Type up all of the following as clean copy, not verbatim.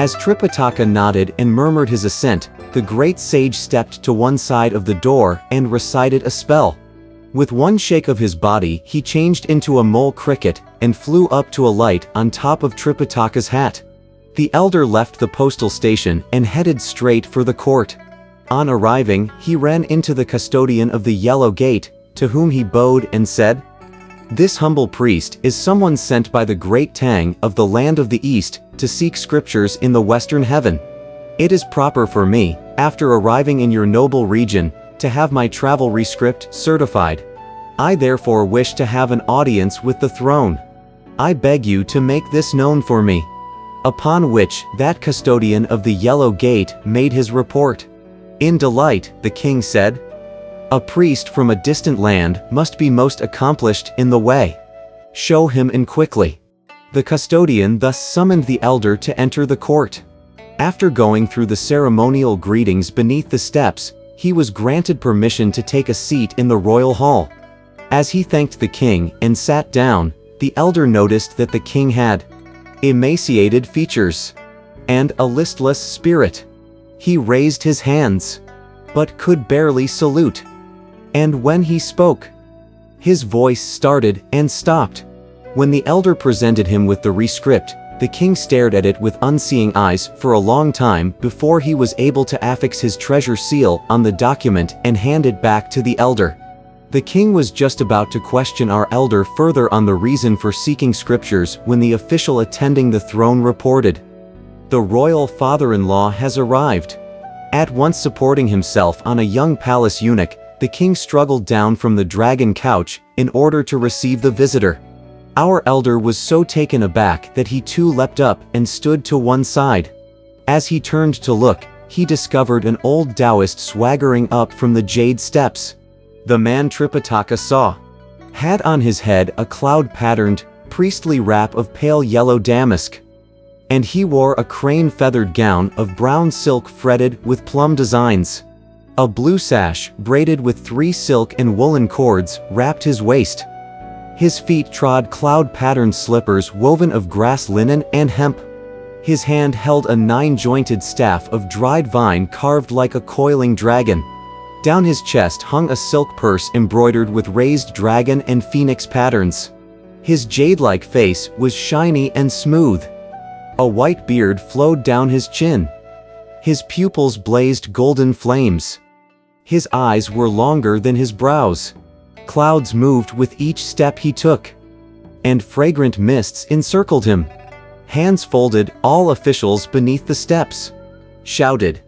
As Tripitaka nodded and murmured his assent, the great sage stepped to one side of the door and recited a spell. With one shake of his body, he changed into a mole cricket and flew up to alight on top of Tripitaka's hat. The elder left the postal station and headed straight for the court. On arriving, he ran into the custodian of the Yellow Gate, to whom he bowed and said, "This humble priest is someone sent by the great Tang of the land of the East to seek scriptures in the western heaven. It is proper for me, after arriving in your noble region, to have my travel rescript certified. I therefore wish to have an audience with the throne. I beg you to make this known for me." Upon which, that custodian of the Yellow Gate made his report. In delight, the king said, "A priest from a distant land must be most accomplished in the way. Show him in quickly." The custodian thus summoned the elder to enter the court. After going through the ceremonial greetings beneath the steps, he was granted permission to take a seat in the royal hall. As he thanked the king and sat down, the elder noticed that the king had emaciated features and a listless spirit. He raised his hands, but could barely salute. And when he spoke, his voice started and stopped. When the elder presented him with the rescript, the king stared at it with unseeing eyes for a long time before he was able to affix his treasure seal on the document and hand it back to the elder. The king was just about to question our elder further on the reason for seeking scriptures when the official attending the throne reported, "The royal father-in-law has arrived." At once supporting himself on a young palace eunuch, the king struggled down from the dragon couch in order to receive the visitor. Our elder was so taken aback that he too leapt up and stood to one side. As he turned to look, he discovered an old Taoist swaggering up from the jade steps. The man Tripitaka saw had on his head a cloud-patterned, priestly wrap of pale yellow damask, and he wore a crane-feathered gown of brown silk fretted with plum designs. A blue sash, braided with 3 silk and woolen cords, wrapped his waist. His feet trod cloud-patterned slippers woven of grass linen and hemp. His hand held a 9-jointed staff of dried vine carved like a coiling dragon. Down his chest hung a silk purse embroidered with raised dragon and phoenix patterns. His jade-like face was shiny and smooth. A white beard flowed down his chin. His pupils blazed golden flames. His eyes were longer than his brows. Clouds moved with each step he took, and fragrant mists encircled him. Hands folded, all officials beneath the steps shouted,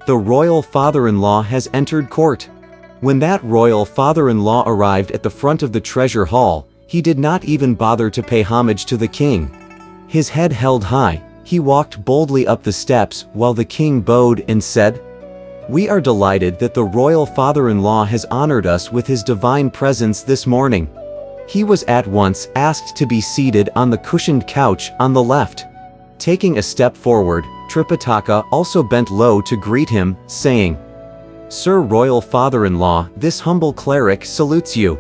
"The royal father-in-law has entered court." When that royal father-in-law arrived at the front of the treasure hall, he did not even bother to pay homage to the king. His head held high, he walked boldly up the steps while the king bowed and said, "We are delighted that the royal father-in-law has honored us with his divine presence this morning." He was at once asked to be seated on the cushioned couch on the left. Taking a step forward, Tripitaka also bent low to greet him, saying, "Sir royal father-in-law, this humble cleric salutes you."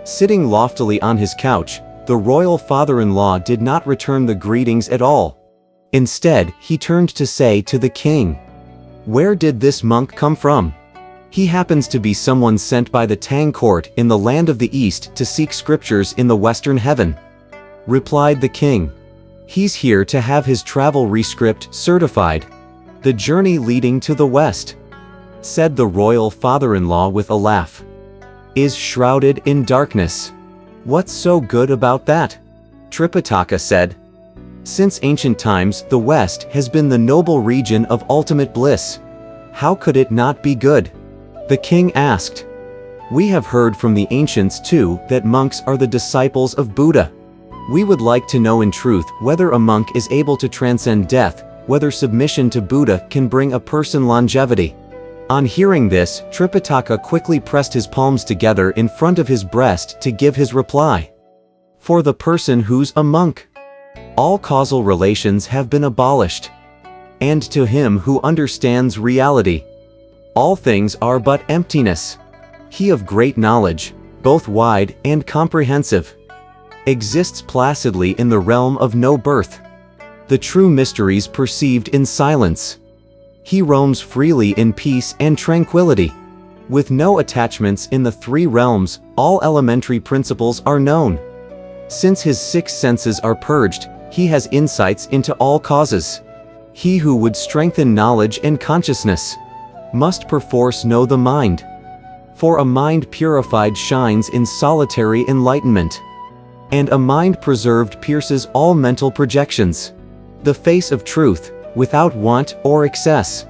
Sitting loftily on his couch, the royal father-in-law did not return the greetings at all. Instead, he turned to say to the king, "Where did this monk come from?" "He happens to be someone sent by the Tang court in the land of the East to seek scriptures in the western heaven," replied the king. "He's here to have his travel rescript certified. The journey leading to the west," said the royal father-in-law with a laugh, "is shrouded in darkness." "What's so good about that?" Tripitaka said. "Since ancient times, the West has been the noble region of ultimate bliss. How could it not be good?" The king asked. "We have heard from the ancients too that monks are the disciples of Buddha. We would like to know in truth whether a monk is able to transcend death, whether submission to Buddha can bring a person longevity." On hearing this, Tripitaka quickly pressed his palms together in front of his breast to give his reply. "For the person who's a monk, all causal relations have been abolished. And to him who understands reality, all things are but emptiness. He of great knowledge, both wide and comprehensive, exists placidly in the realm of no birth. the true mysteries perceived in silence. He roams freely in peace and tranquility. With no attachments in the three realms, all elementary principles are known. Since his six senses are purged, he has insights into all causes. He who would strengthen knowledge and consciousness must perforce know the mind. For a mind purified shines in solitary enlightenment, and a mind preserved pierces all mental projections. The face of truth, without want or excess,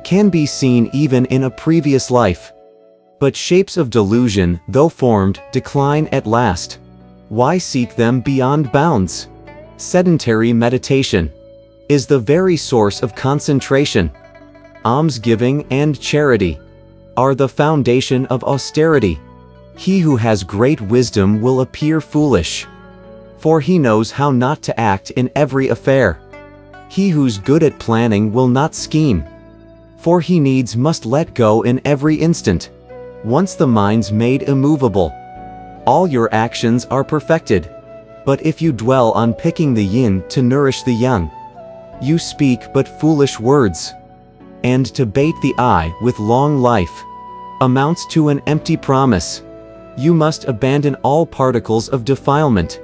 can be seen even in a previous life. But shapes of delusion, though formed, decline at last. Why seek them beyond bounds? Sedentary meditation is the very source of concentration. Almsgiving and charity are the foundation of austerity. He who has great wisdom will appear foolish, for he knows how not to act in every affair. He who's good at planning will not scheme, for he needs must let go in every instant. Once the mind's made immovable, all your actions are perfected. But if you dwell on picking the yin to nourish the yang, you speak but foolish words. And to bait the eye with long life amounts to an empty promise. You must abandon all particles of defilement.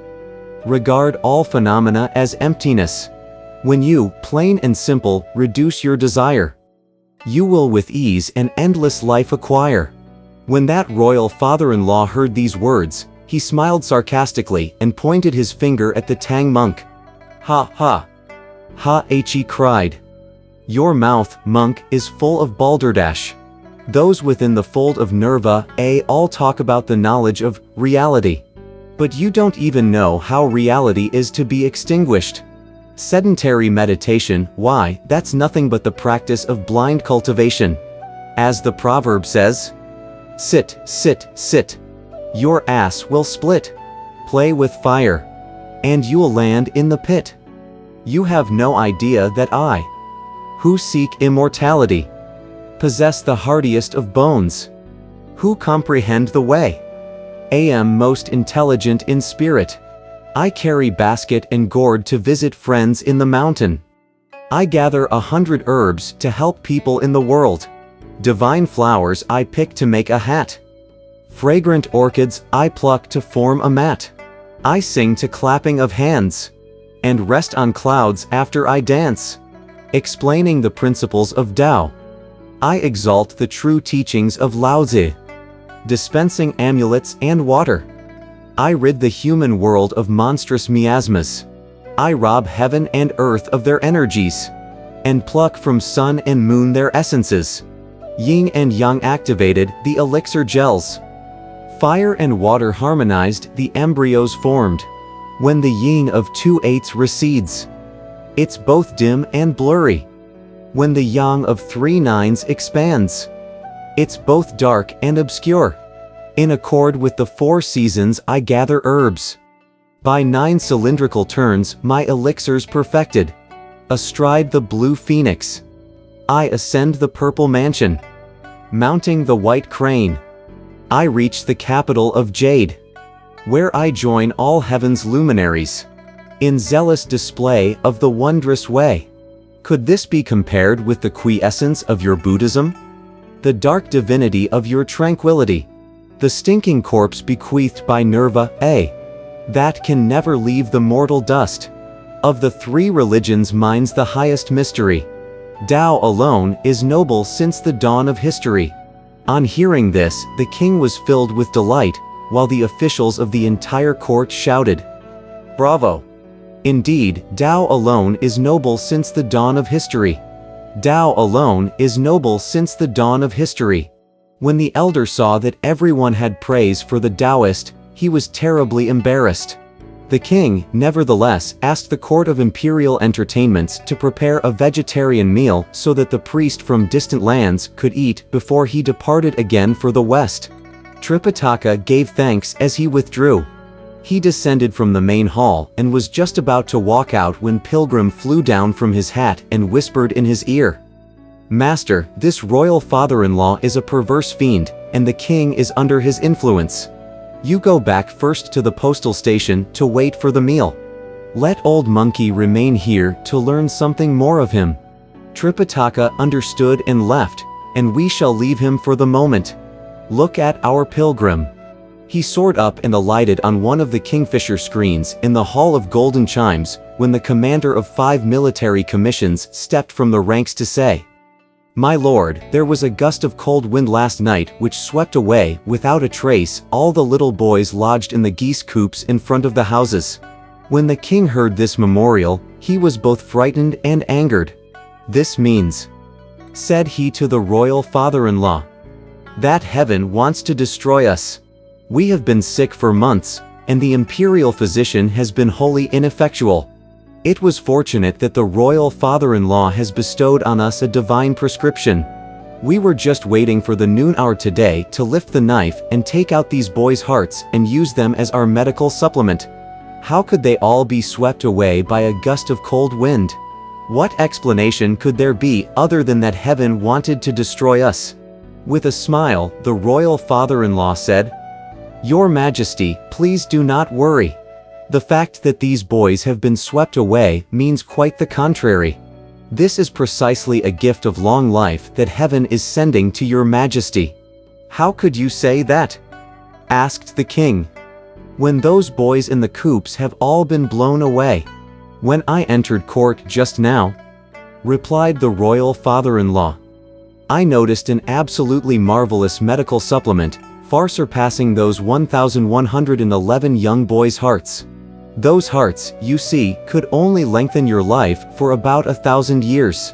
Regard all phenomena as emptiness. When you, plain and simple, reduce your desire, you will with ease an endless life acquire. When that royal father-in-law heard these words, he smiled sarcastically and pointed his finger at the Tang monk. Ha ha! Ha! He cried. Your mouth, monk, is full of balderdash. Those within the fold of Nerva all talk about the knowledge of reality. But you don't even know how reality is to be extinguished. Sedentary meditation, why, that's nothing but the practice of blind cultivation. As the proverb says, sit, sit, sit. Your ass will split. Play with fire, and you'll land in the pit. You have no idea that I, who seek immortality, possess the hardiest of bones, who comprehend the way, am most intelligent in spirit. I carry basket and gourd to visit friends in the mountain. I gather 100 herbs to help people in the world. Divine flowers I pick to make a hat. Fragrant orchids I pluck to form a mat. I sing to clapping of hands, and rest on clouds after I dance. Explaining the principles of Tao, I exalt the true teachings of Laozi. Dispensing amulets and water, I rid the human world of monstrous miasmas. I rob heaven and earth of their energies, and pluck from sun and moon their essences. Yin and yang activated, the elixir gels. Fire and water harmonized, the embryos formed. When the yin of 2/8 recedes, it's both dim and blurry. When the yang of 3/9 expands, it's both dark and obscure. In accord with the 4 seasons I gather herbs. By 9 cylindrical turns my elixirs perfected. Astride the blue phoenix, I ascend the purple mansion. Mounting the white crane, I reach the capital of jade, where I join all heaven's luminaries in zealous display of the wondrous way. Could this be compared with the quiescence of your Buddhism? The dark divinity of your tranquility? The stinking corpse bequeathed by Nerva that can never leave the mortal dust? Of the 3 religions mine's the highest mystery. Tao alone is noble since the dawn of history. On hearing this, the king was filled with delight, while the officials of the entire court shouted, "Bravo! Indeed, Tao alone is noble since the dawn of history. Tao alone is noble since the dawn of history." When the elder saw that everyone had praise for the Taoist, he was terribly embarrassed. The king, nevertheless, asked the court of imperial entertainments to prepare a vegetarian meal so that the priest from distant lands could eat before he departed again for the west. Tripitaka gave thanks as he withdrew. He descended from the main hall and was just about to walk out when Pilgrim flew down from his hat and whispered in his ear, "Master, this royal father-in-law is a perverse fiend, and the king is under his influence. You go back first to the postal station to wait for the meal. Let Old Monkey remain here to learn something more of him." Tripitaka understood and left, and we shall leave him for the moment. Look at our pilgrim. He soared up and alighted on one of the kingfisher screens in the Hall of Golden Chimes when the commander of 5 military commissions stepped from the ranks to say, "My lord, there was a gust of cold wind last night which swept away, without a trace, all the little boys lodged in the geese coops in front of the houses." When the king heard this memorial, he was both frightened and angered. "This means," said he to the royal father-in-law, "that heaven wants to destroy us. We have been sick for months, and the imperial physician has been wholly ineffectual. It was fortunate that the royal father-in-law has bestowed on us a divine prescription. We were just waiting for the noon hour today to lift the knife and take out these boys' hearts and use them as our medical supplement. How could they all be swept away by a gust of cold wind? What explanation could there be other than that heaven wanted to destroy us?" With a smile, the royal father-in-law said, "Your Majesty, please do not worry. The fact that these boys have been swept away means quite the contrary. This is precisely a gift of long life that heaven is sending to your Majesty." "How could you say that?" asked the king. "When those boys in the coops have all been blown away." "When I entered court just now," replied the royal father-in-law, "I noticed an absolutely marvelous medical supplement, far surpassing those 1,111 young boys' hearts. Those hearts, you see, could only lengthen your life for about 1,000 years.